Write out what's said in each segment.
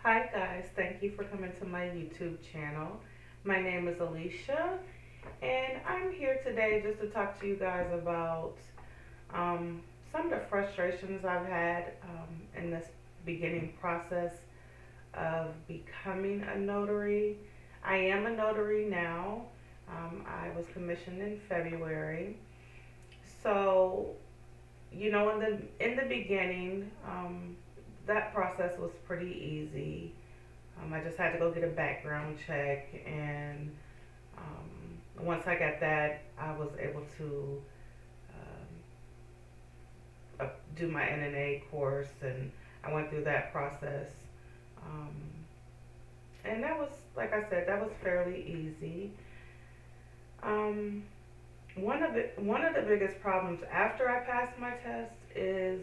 Hi guys, thank you for coming to my YouTube channel. My name is Alicia and I'm here today just to talk to you guys about um, some of the frustrations I've had in this beginning process of becoming a notary. I am a notary now. I was commissioned in February. So, in the beginning, that process was pretty easy. I just had to go get a background check, and once I got that, I was able to do my NNA course, and I went through that process. Um, and that was, like I said, that was fairly easy. Um, one of the biggest problems after I passed my test is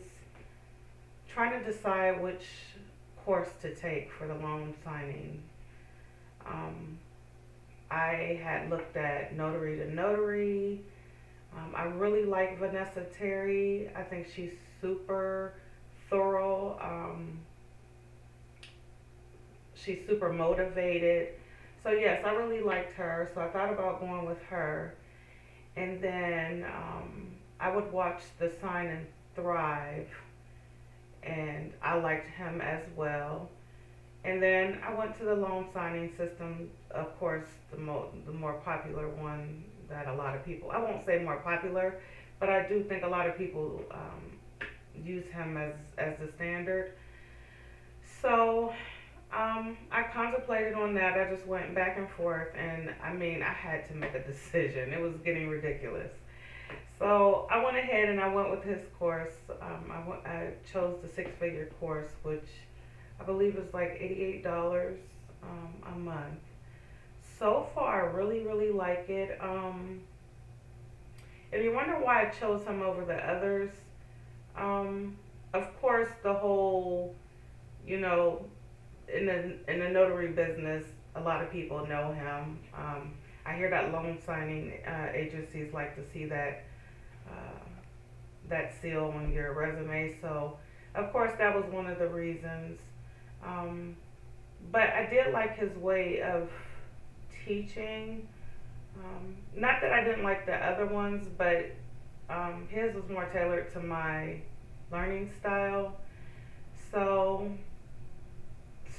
trying to decide which course to take for the loan signing. Um, I had looked at Notary to Notary. I really like Vanessa Terry. I think she's super thorough. She's super motivated. So, yes, I really liked her. So, I thought about going with her. And then I would watch The Sign and Thrive. And I liked him as well. And then I went to the loan signing system, of course, the more popular one that a lot of people, I won't say more popular, but I do think a lot of people use him as the standard. So I contemplated on that. I just went back and forth, and I mean, I had to make a decision. It was getting ridiculous. So I went ahead and I went with his course. I chose the six-figure course, which I believe is like $88 a month. So far, I really, really like it. If you wonder why I chose him over the others, um, of course, the whole, you know, in the notary business, a lot of people know him. I hear that loan signing agencies like to see uh, that seal on your resume. So, of course, that was one of the reasons. Um, but I did like his way of teaching. Not that I didn't like the other ones, but his was more tailored to my learning style. So,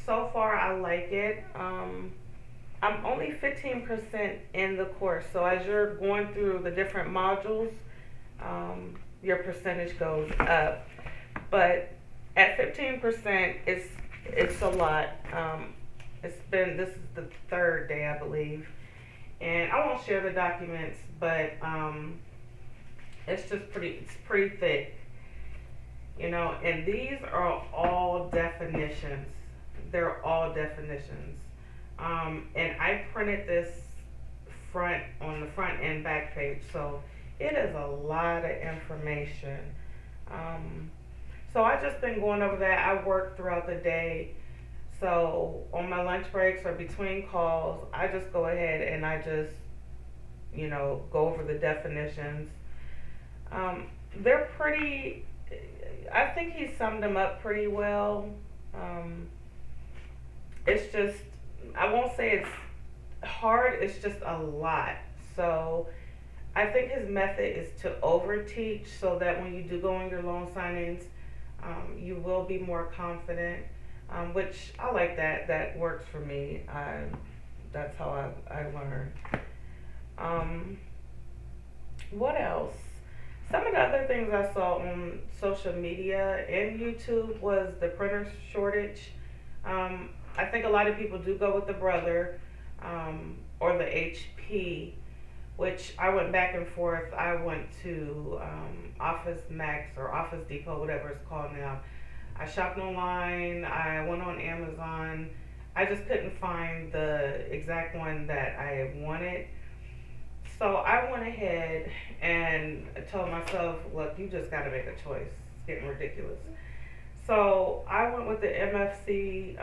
so far I like it. I'm only 15% in the course, so as you're going through the different modules, your percentage goes up. But at 15%, it's a lot. This is the third day, I believe, and I won't share the documents, but it's pretty thick, and these are all definitions. They're all definitions. And I printed this front on the front and back page, so it is a lot of information. Um, so I just been going over that. I work throughout the day, so on my lunch breaks or between calls, I just go ahead and I just go over the definitions. They're pretty. I think he summed them up pretty well. Um, it's just, I won't say it's hard, it's just a lot. So I think his method is to overteach so that when you do go on your loan signings, you will be more confident, which I like that. That works for me. That's how I learn. Um, what else? Some of the other things I saw on social media and YouTube was the printer shortage. I think a lot of people do go with the Brother or the HP, which I went back and forth. I went to Office Max or Office Depot, whatever it's called now. I shopped online. I went on Amazon. I just couldn't find the exact one that I wanted. So I went ahead and told myself, look, you just got to make a choice. It's getting ridiculous. So I went with the MFC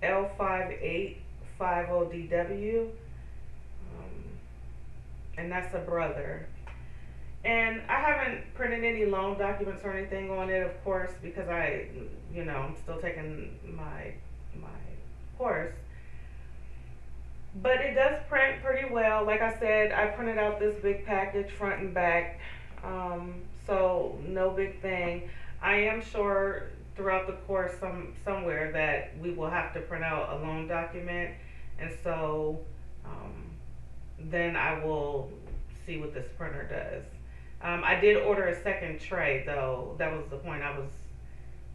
L5850DW, and that's a Brother. And I haven't printed any loan documents or anything on it, of course, because I'm still taking my course. But it does print pretty well. Like I said, I printed out this big package front and back, so no big thing. I am sure throughout the course somewhere that we will have to print out a loan document, and so um, then I will see what this printer does. I did order a second tray though. That was the point I was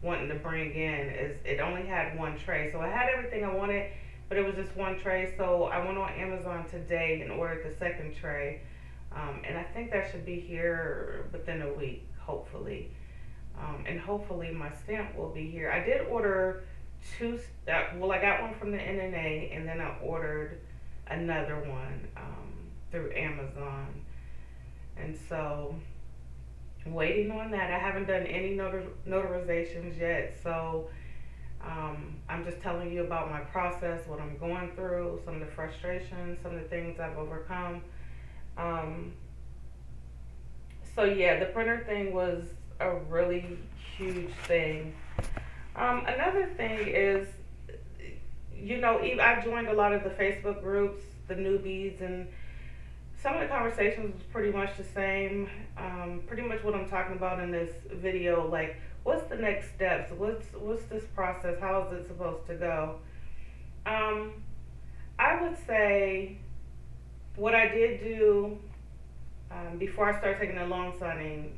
wanting to bring in. Is it only had one tray, so I had everything I wanted, but it was just one tray. So I went on Amazon today and ordered the second tray, and I think that should be here within a week, hopefully. And hopefully my stamp will be here. I did order two. Well, I got one from the NNA, and then I ordered another one through Amazon, and so waiting on that. I haven't done any notarizations yet, so I'm just telling you about my process, what I'm going through, some of the frustrations, some of the things I've overcome. Um, so yeah, the printer thing was a really huge thing. Another thing is, I've joined a lot of the Facebook groups, the newbies, and some of the conversations was pretty much the same. Pretty much what I'm talking about in this video, like what's the next steps? What's this process? How is it supposed to go? Um, I would say what I did do before I started taking the loan signing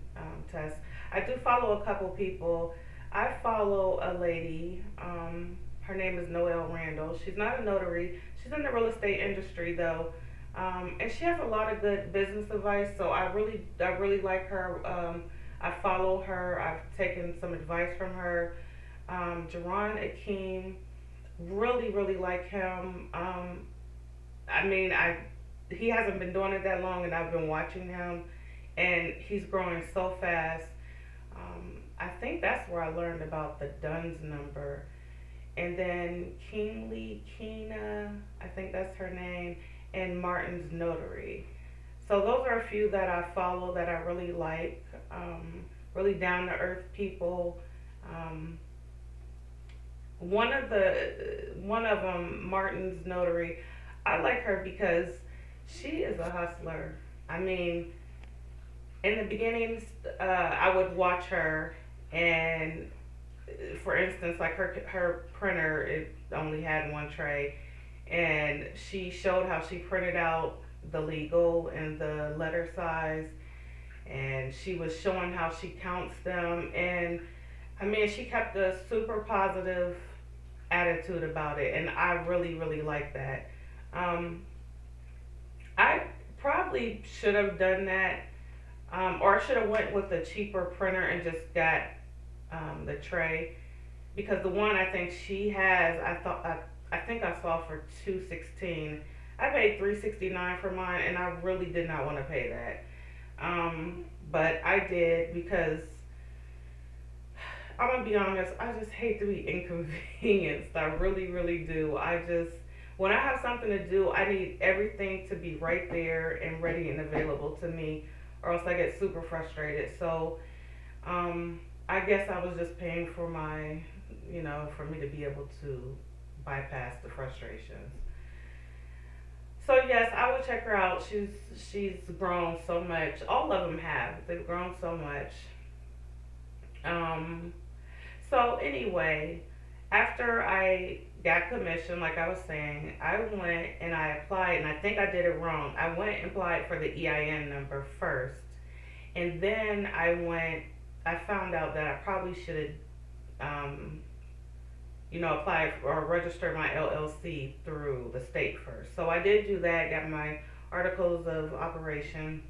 test. I do follow a couple people. I follow a lady. Her name is Noelle Randall. She's not a notary. She's in the real estate industry though. And she has a lot of good business advice, so I really like her. I follow her. I've taken some advice from her. Jerron Akeem, really like him. I mean, he hasn't been doing it that long, and I've been watching him, and he's growing so fast. I think that's where I learned about the Duns number, and then Keena, I think that's her name, and Martin's Notary. So those are a few that I follow that I really like. Really down to earth people. Um, one of them, Martin's Notary, I like her because she is a hustler. I mean, in the beginnings, I would watch her, and for instance, like her printer, it only had one tray, and she showed how she printed out the legal and the letter size, and she was showing how she counts them, and I mean, she kept a super positive attitude about it, and I really like that. Um, I probably should have done that, or I should have went with the cheaper printer and just got the tray, because the one I think she has, I think I saw for 216. I paid 369 for mine, and I really did not want to pay that. But I did because I'm gonna be honest. I just hate to be inconvenienced. I really do. When I have something to do, I need everything to be right there and ready and available to me, or else I get super frustrated. So, I guess I was just paying for for me to be able to bypass the frustrations. So yes, I would check her out. She's grown so much. All of them have. They've grown so much. Um, so anyway, after I got commission, like I was saying, I went and I applied, and I think I did it wrong. I went and applied for the EIN number first, and then I found out that I probably should have, apply or register my LLC through the state first. So I did do that, got my articles of operation.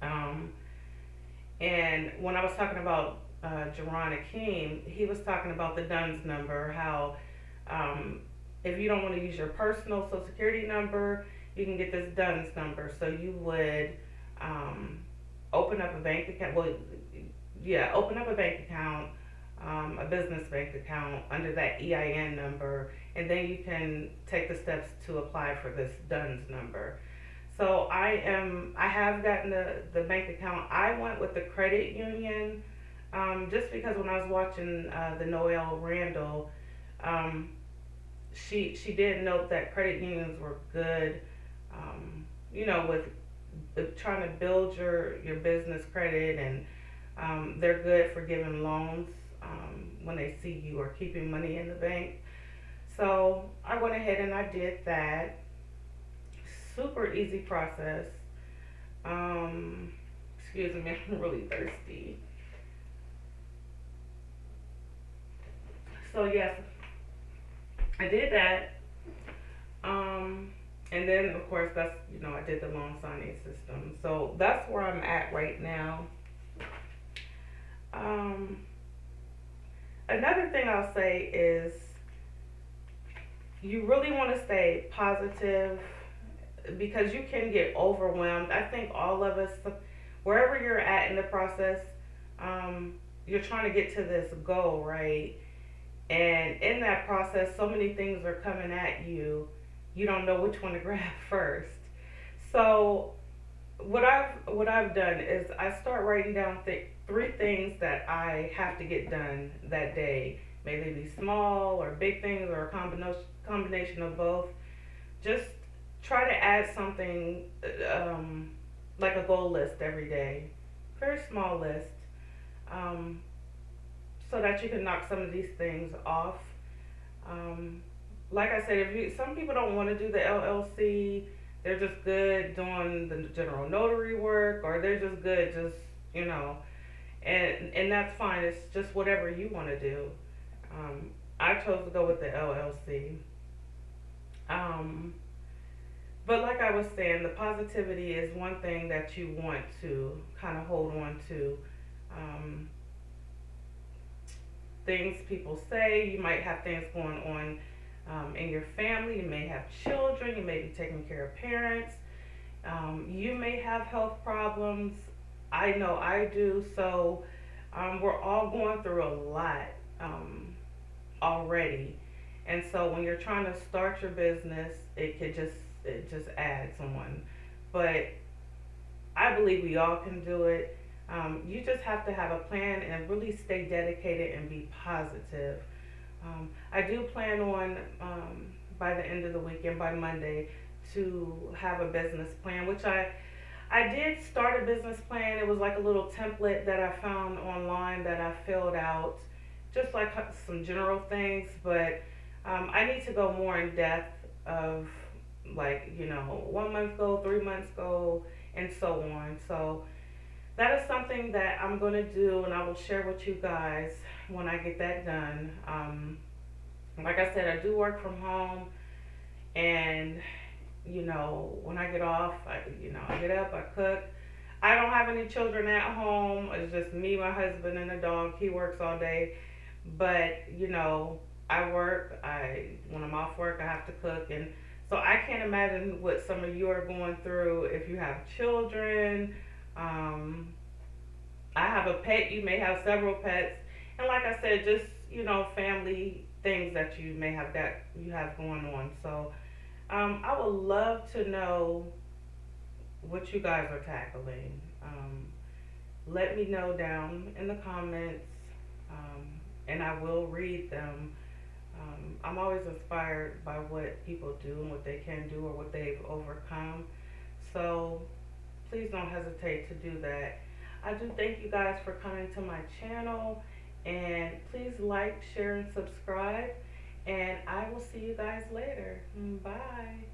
Um, and when I was talking about Jerron Akeem, he was talking about the DUNS number, how um, if you don't want to use your personal social security number, you can get this DUNS number. So you would um, open up a bank account. Well, yeah, open up a bank account, a business bank account under that EIN number, and then you can take the steps to apply for this DUNS number. So I have gotten the bank account. I went with the credit union, just because when I was watching the Noelle Randall, um, she did note that credit unions were good, with trying to build your business credit, and they're good for giving loans when they see you are keeping money in the bank. So I went ahead and I did that. Super easy process. Um, Excuse me, I'm really thirsty. So yes, I did that. Um, and then of course that's I did the loan signing system. So that's where I'm at right now. Um, Another thing I'll say is you really want to stay positive because you can get overwhelmed. I think all of us, wherever you're at in the process, um, you're trying to get to this goal, right? And in that process, so many things are coming at you. You don't know which one to grab first. So what I've done is I start writing down three things that I have to get done that day. Maybe they be small or big things or a combination of both. Just try to add something, like a goal list every day, very small list, um, so that you can knock some of these things off. Um, like I said, if you some people don't want to do the LLC, they're just good doing the general notary work, or they're just good just you know, and that's fine. It's just whatever you want to do. Um, I chose to go with the LLC. Um, but like I was saying, the positivity is one thing that you want to kind of hold on to. Um, Things people say, you might have things going on in your family. You may have children. You may be taking care of parents. You may have health problems. I know I do. So we're all going through a lot um, already. And so when you're trying to start your business, it just adds on. But I believe we all can do it. You just have to have a plan and really stay dedicated and be positive. I do plan on, by the end of the week and by Monday, to have a business plan, which I did start a business plan. It was like a little template that I found online that I filled out, just like some general things. But I need to go more in depth of, like, 1 month goal, 3 months goal, and so on. So that is something that I'm going to do, and I will share with you guys when I get that done. Like I said, I do work from home, and when I get off, I get up, I cook. I don't have any children at home. It's just me, my husband, and the dog. He works all day, but I work. I When I'm off work, I have to cook, and so I can't imagine what some of you are going through if you have children. Um, I have a pet. You may have several pets, and like I said, just family things that you have going on. So I would love to know what you guys are tackling. Let me know down in the comments, um, and I will read them. I'm always inspired by what people do and what they can do or what they've overcome. So please don't hesitate to do that. I do thank you guys for coming to my channel, and please like, share, and subscribe. And I will see you guys later. Bye.